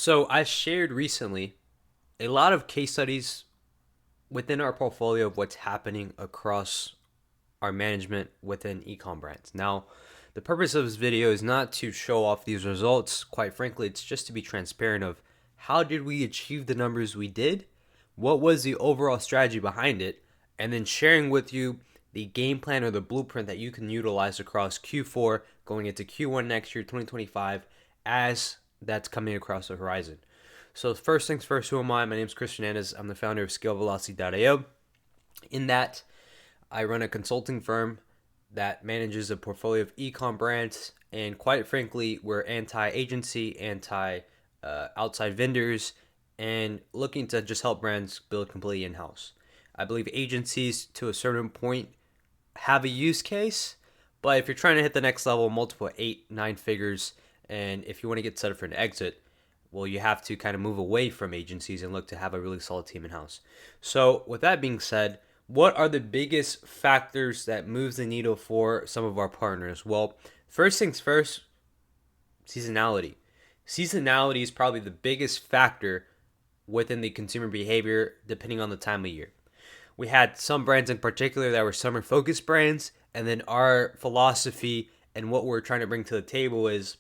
So I shared recently a lot of case studies within our portfolio of what's happening across our management within ecom brands. Now, the purpose of this video is not to show off these results. Quite frankly, it's just to be transparent of how did we achieve the numbers we did, what was the overall strategy behind it, and then sharing with you the game plan or the blueprint that you can utilize across Q4 going into Q1 next year, 2025, as that's coming across the horizon. So first things first, who am I? My name is Chris Hernandez. I'm the founder of ScaleVelocity.io. In that, I run a consulting firm that manages a portfolio of ecom brands, and quite frankly, we're anti-agency, anti-outside vendors, and looking to just help brands build completely in-house. I believe agencies, to a certain point, have a use case, but if you're trying to hit the next level, multiple 8-9 figures, and if you want to get set up for an exit, well, you have to kind of move away from agencies and look to have a really solid team in-house. So with that being said, what are the biggest factors that moves the needle for some of our partners? Well, first things first, seasonality. Seasonality is probably the biggest factor within the consumer behavior depending on the time of year. We had some brands in particular that were summer focused brands, and then our philosophy and what we're trying to bring to the table is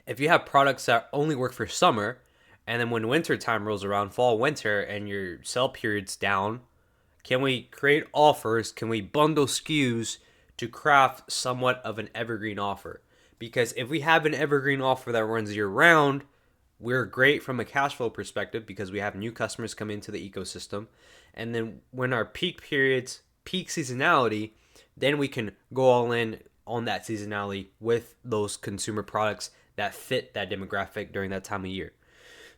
if you have products that only work for summer, and then when winter time rolls around, fall, winter, and your sell period's down, can we create offers? Can we bundle SKUs to craft somewhat of an evergreen offer? Because if we have an evergreen offer that runs year round, we're great from a cash flow perspective because we have new customers come into the ecosystem. And then when our peak periods, peak seasonality, then we can go all in on that seasonality with those consumer products that fit that demographic during that time of year.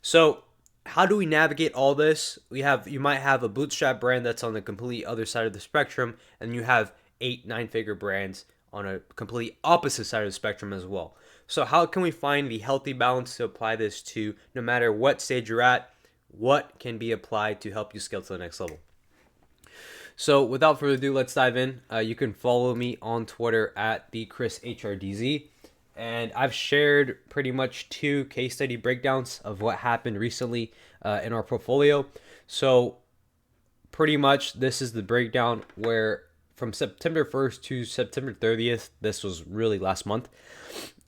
So how do we navigate all this? You might have a bootstrap brand that's on the complete other side of the spectrum, and you have 8-9 figure brands on a complete opposite side of the spectrum as well. So how can we find the healthy balance to apply this to no matter what stage you're at, what can be applied to help you scale to the next level? So without further ado, let's dive in. You can follow me on Twitter at the Chris HRDZ. And I've shared pretty much 2 case study breakdowns of what happened recently in our portfolio. So pretty much this is the breakdown where from September 1st to September 30th, this was really last month,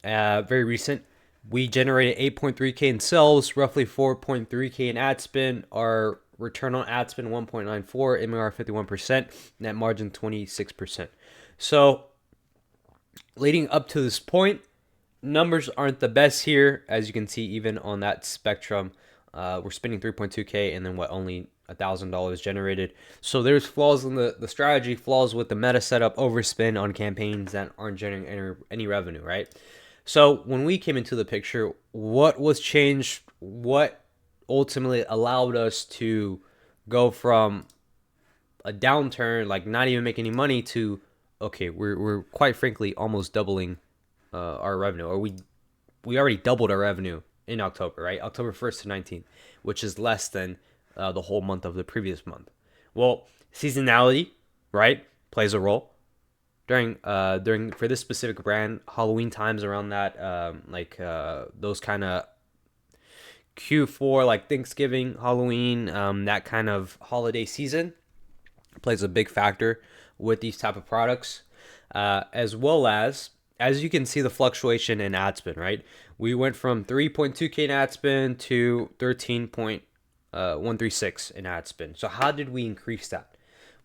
very recent, we generated 8.3K in sales, roughly 4.3K in ad spend. Our return on ad spend 1.94, MAR 51%, net margin 26%. So leading up to this point, numbers aren't the best here, as you can see. Even on that spectrum, we're spending 3.2K and then only $1,000 generated. So there's flaws in the strategy, flaws with the meta setup, overspend on campaigns that aren't generating any revenue, right? So when we came into the picture, what was changed? What ultimately allowed us to go from a downturn, like not even making any money, to okay, we're quite frankly almost doubling our revenue, or we already doubled our revenue in October, right? October 1st to 19th, which is less than the whole month of the previous month. Well, seasonality, right, plays a role during for this specific brand. Halloween times around that, those kind of Q4, like Thanksgiving, Halloween, that kind of holiday season plays a big factor with these type of products, as well as you can see the fluctuation in ad spend, right? We went from 3.2K in ad spend to 13.136 in ad spend. So how did we increase that?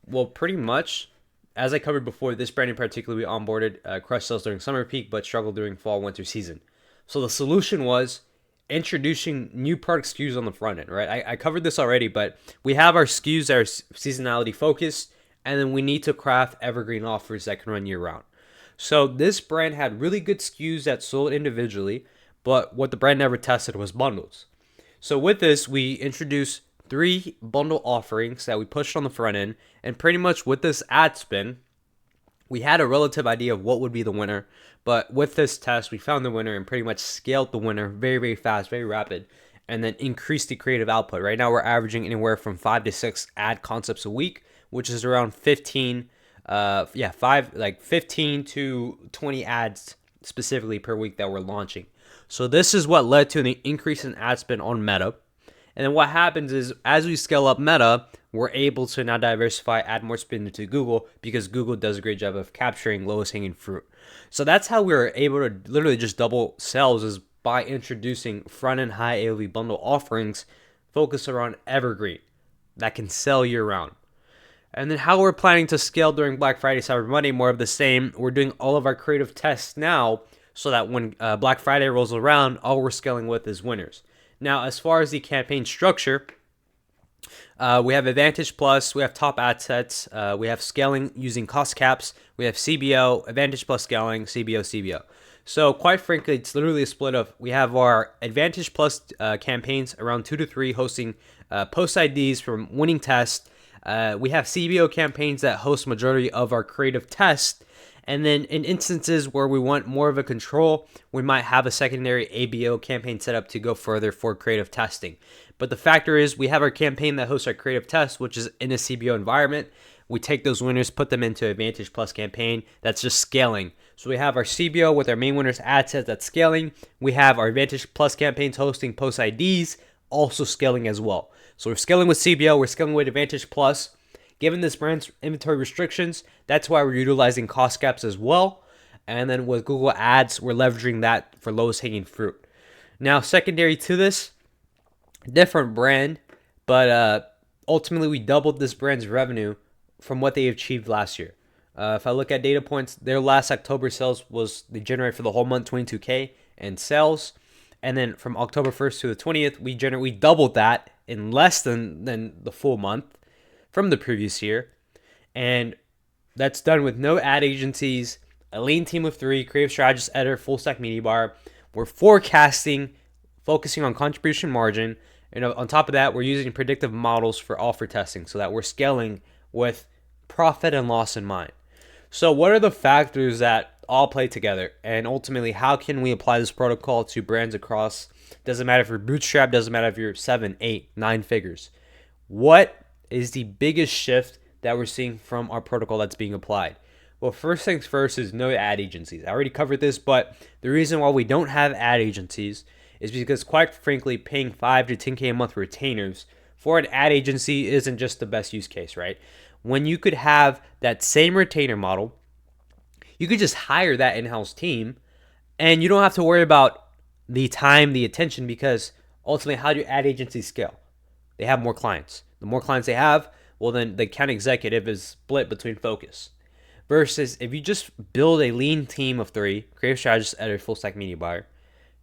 Well, pretty much, as I covered before, this brand in particular, we onboarded crush sales during summer peak, but struggled during fall, winter season. So the solution was introducing new product SKUs on the front end, right? I covered this already, but we have our SKUs that are seasonality focused, and then we need to craft evergreen offers that can run year round. So this brand had really good SKUs that sold individually, but what the brand never tested was bundles. So with this, we introduced 3 bundle offerings that we pushed on the front end, and pretty much with this ad spend, we had a relative idea of what would be the winner, but with this test, we found the winner and pretty much scaled the winner very, very fast, very rapid, and then increased the creative output. Right now, we're averaging anywhere from 5 to 6 ad concepts a week, which is around 15 to 20 ads specifically per week that we're launching. So this is what led to an increase in ad spend on Meta. And then what happens is as we scale up Meta, we're able to now diversify, add more spend into Google because Google does a great job of capturing lowest hanging fruit. So that's how we're able to literally just double sales, is by introducing front-end high AOV bundle offerings focused around evergreen that can sell year round. And then how we're planning to scale during Black Friday, Cyber Monday, more of the same. We're doing all of our creative tests now so that when Black Friday rolls around, all we're scaling with is winners. Now, as far as the campaign structure, we have Advantage Plus, we have top ad sets, we have scaling using cost caps, we have CBO, Advantage Plus scaling, CBO, CBO. So quite frankly, it's literally a split of, we have our Advantage Plus campaigns around 2 to 3 hosting post IDs from winning tests. We have CBO campaigns that host majority of our creative tests. And then in instances where we want more of a control, we might have a secondary ABO campaign set up to go further for creative testing. But the factor is we have our campaign that hosts our creative tests, which is in a CBO environment. We take those winners, put them into Advantage Plus campaign. That's just scaling. So we have our CBO with our main winners ad sets that's scaling. We have our Advantage Plus campaigns hosting post IDs, also scaling as well. So we're scaling with CBO, we're scaling with Advantage Plus. Given this brand's inventory restrictions, that's why we're utilizing cost caps as well. And then with Google Ads, we're leveraging that for lowest hanging fruit. Now, secondary to this, different brand, but ultimately we doubled this brand's revenue from what they achieved last year. If I look at data points, their last October sales they generated for the whole month $22K in sales. And then from October 1st to the 20th, we doubled that in less than the full month from the previous year. And that's done with no ad agencies, a lean team of 3, creative strategist, editor, full stack media buyer. We're forecasting, focusing on contribution margin. And on top of that, we're using predictive models for offer testing so that we're scaling with profit and loss in mind. So what are the factors that all play together? And ultimately, how can we apply this protocol to brands across? Doesn't matter if you're bootstrapped, doesn't matter if you're 7, 8, 9 figures. What is the biggest shift that we're seeing from our protocol that's being applied? Well, first things first is no ad agencies. I already covered this, but the reason why we don't have ad agencies is because, quite frankly, paying $5 to $10K a month retainers for an ad agency isn't just the best use case, right? When you could have that same retainer model, you could just hire that in-house team and you don't have to worry about the time, the attention, because ultimately, how do ad agencies scale? They have more clients. The more clients they have, well, then the account executive is split between focus. Versus if you just build a lean team of 3, creative strategist, editor, full stack media buyer,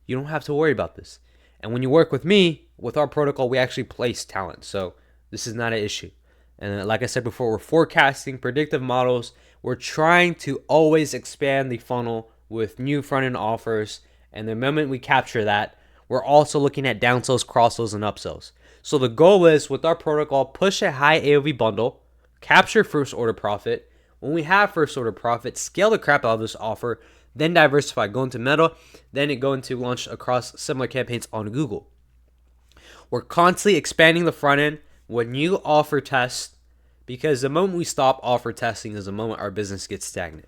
you don't have to worry about this. And when you work with me, with our protocol, we actually place talent. So this is not an issue. And like I said before, we're forecasting predictive models. We're trying to always expand the funnel with new front-end offers. And the moment we capture that, we're also looking at downsells, cross-sells, and upsells. So the goal is, with our protocol, push a high AOV bundle, capture first order profit. When we have first order profit, scale the crap out of this offer, then diversify, go into Meta, then go into launch across similar campaigns on Google. We're constantly expanding the front end with new offer tests, because the moment we stop offer testing is the moment our business gets stagnant.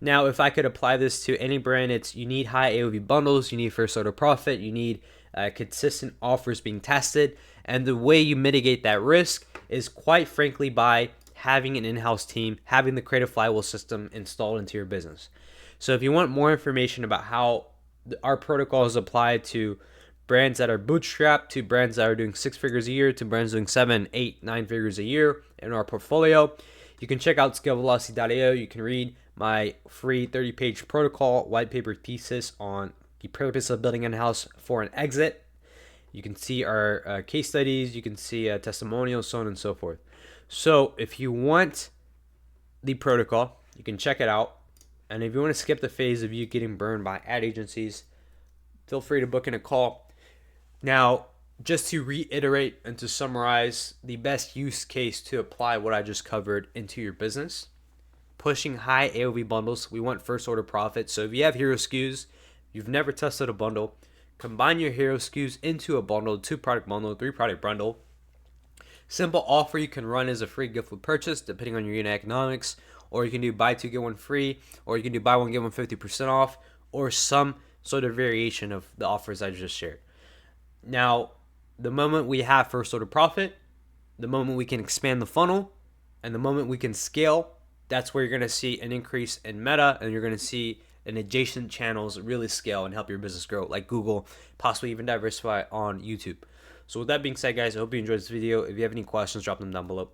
Now, if I could apply this to any brand, it's you need high AOV bundles, you need first order profit, you need consistent offers being tested. And the way you mitigate that risk is, quite frankly, by having an in-house team, having the creative flywheel system installed into your business. So if you want more information about how our protocol is applied to brands that are bootstrapped, to brands that are doing 6 figures a year, to brands doing 7, 8, 9 figures a year in our portfolio, you can check out scalevelocity.io. You can read my free 30-page protocol white paper thesis on the purpose of building in-house for an exit. You can see our case studies, you can see testimonials, so on and so forth. So if you want the protocol, you can check it out. And if you want to skip the phase of you getting burned by ad agencies, feel free to book in a call. Now, just to reiterate and to summarize the best use case to apply what I just covered into your business, pushing high AOV bundles. We want first order profit. So if you have hero SKUs, you've never tested a bundle, combine your hero SKUs into a bundle, 2-product bundle, 3-product bundle. Simple offer you can run as a free gift with purchase, depending on your unit economics, or you can do buy 2 get 1 free, or you can do buy 1 get 1 50% off, or some sort of variation of the offers I just shared. Now, the moment we have first order profit, the moment we can expand the funnel, and the moment we can scale, that's where you're going to see an increase in Meta, and you're going to see an adjacent channels really scale and help your business grow, like Google, possibly even diversify on YouTube. So with that being said, guys, I hope you enjoyed this video. If you have any questions, drop them down below.